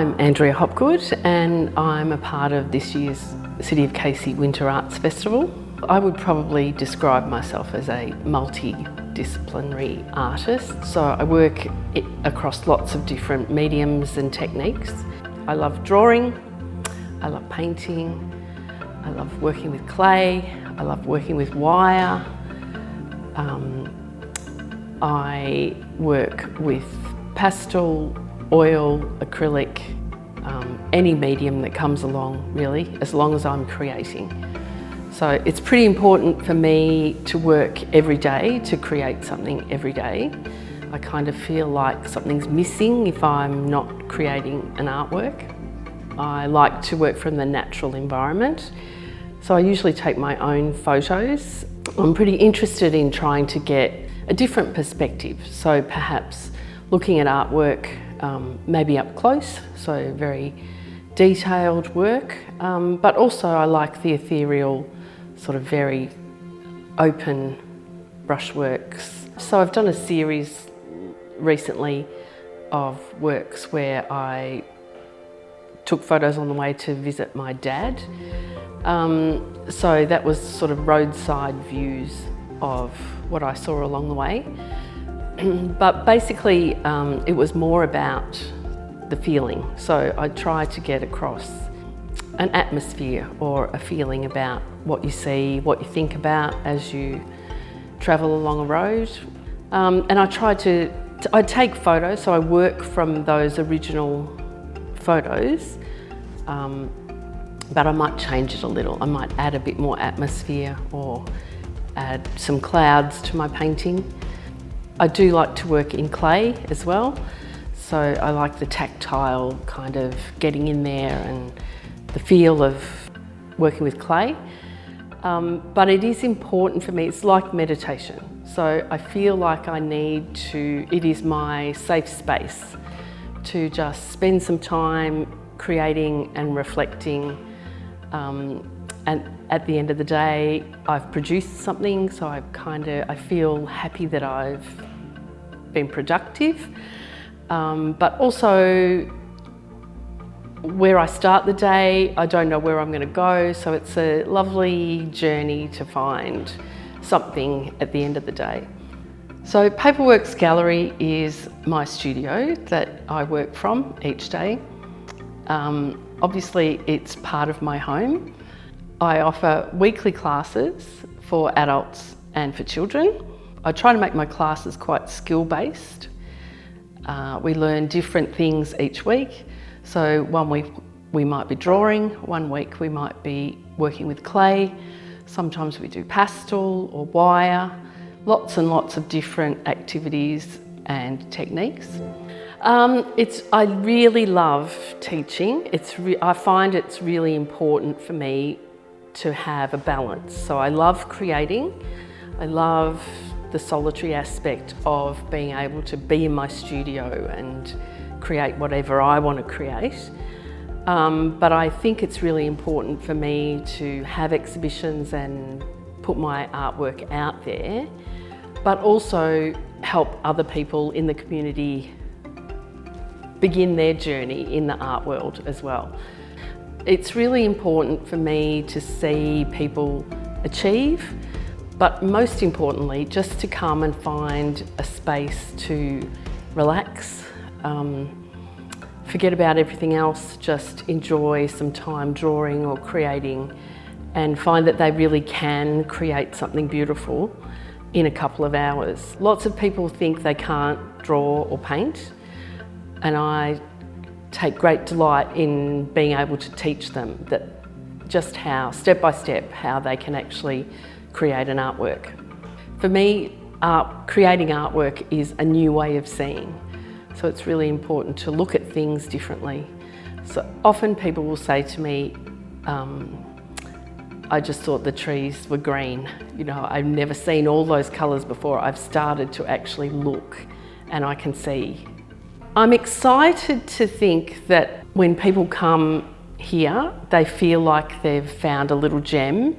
I'm Andrea Hopgood and I'm a part of this year's City of Casey Winter Arts Festival. I would probably describe myself as a multidisciplinary artist. So I work across lots of different mediums and techniques. I love drawing, I love painting, I love working with clay, I love working with wire. I work with pastel, oil, acrylic, any medium that comes along really, as long as I'm creating. So it's pretty important for me to work every day, to create something every day. I kind of feel like something's missing if I'm not creating an artwork. I like to work from the natural environment. So I usually take my own photos. I'm pretty interested in trying to get a different perspective. So perhaps looking at artwork maybe up close, so very detailed work, but also I like the ethereal, sort of very open brushworks. So I've done a series recently of works where I took photos on the way to visit my dad. So that was sort of roadside views of what I saw along the way. But basically it was more about the feeling. So I tried to get across an atmosphere or a feeling about what you see, what you think about as you travel along a road. And I tried I take photos, so I work from those original photos, but I might change it a little. I might add a bit more atmosphere or add some clouds to my painting. I do like to work in clay as well, so I like the tactile kind of getting in there and the feel of working with clay. But it is important for me, it's like meditation. So I feel like it is my safe space to just spend some time creating and reflecting. And at the end of the day, I've produced something, so I feel happy that I've been productive. But also, where I start the day, I don't know where I'm going to go, so it's a lovely journey to find something at the end of the day. So Paperworks Gallery is my studio that I work from each day. Obviously, it's part of my home. I offer weekly classes for adults and for children. I try to make my classes quite skill-based. We learn different things each week. So one week we might be drawing, one week we might be working with clay, sometimes we do pastel or wire, lots and lots of different activities and techniques. I really love teaching. I find it's really important for me to have a balance. So I love creating. I love the solitary aspect of being able to be in my studio and create whatever I want to create. But I think it's really important for me to have exhibitions and put my artwork out there, but also help other people in the community begin their journey in the art world as well. It's really important for me to see people achieve, but most importantly, just to come and find a space to relax, forget about everything else, just enjoy some time drawing or creating and find that they really can create something beautiful in a couple of hours. Lots of people think they can't draw or paint, and I take great delight in being able to teach them that just how, step by step, how they can actually create an artwork. For me, creating artwork is a new way of seeing. So it's really important to look at things differently. So often people will say to me, I just thought the trees were green. You know, I've never seen all those colours before. I've started to actually look and I can see. I'm excited to think that when people come here, they feel like they've found a little gem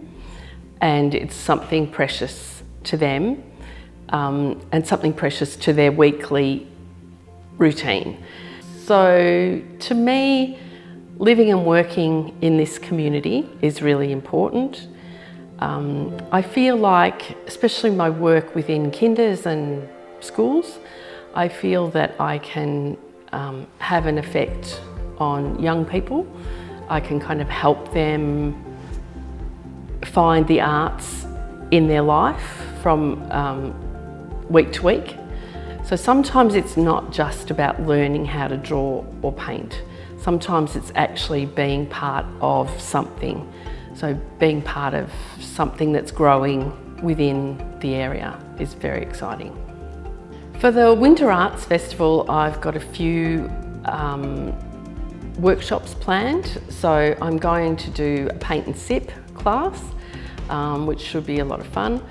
and it's something precious to them and something precious to their weekly routine. So to me, living and working in this community is really important. I feel like, especially my work within kinders and schools, I feel that I can have an effect on young people. I can kind of help them find the arts in their life from week to week. So sometimes it's not just about learning how to draw or paint. Sometimes it's actually being part of something. So being part of something that's growing within the area is very exciting. For the Winter Arts Festival, I've got a few workshops planned. So I'm going to do a paint and sip class, which should be a lot of fun.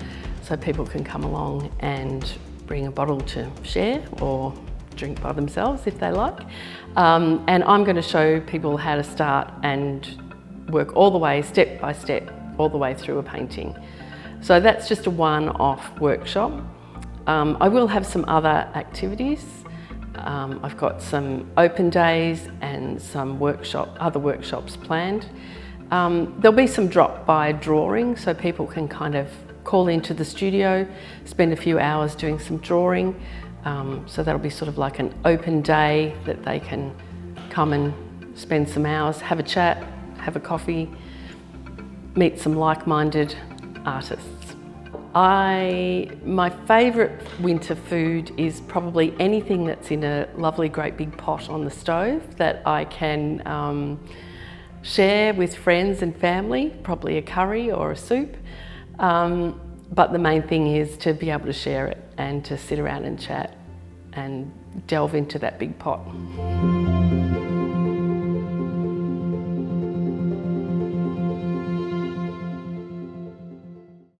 So people can come along and bring a bottle to share or drink by themselves if they like. And I'm going to show people how to start and work all the way, step by step, all the way through a painting. So that's just a one-off workshop. I will have some other activities. I've got some open days and some other workshops planned. There'll be some drop-by drawing, so people can kind of call into the studio, spend a few hours doing some drawing. So that'll be sort of like an open day that they can come and spend some hours, have a chat, have a coffee, meet some like-minded artists. My favourite winter food is probably anything that's in a lovely great big pot on the stove that I can share with friends and family, probably a curry or a soup. But the main thing is to be able to share it and to sit around and chat and delve into that big pot.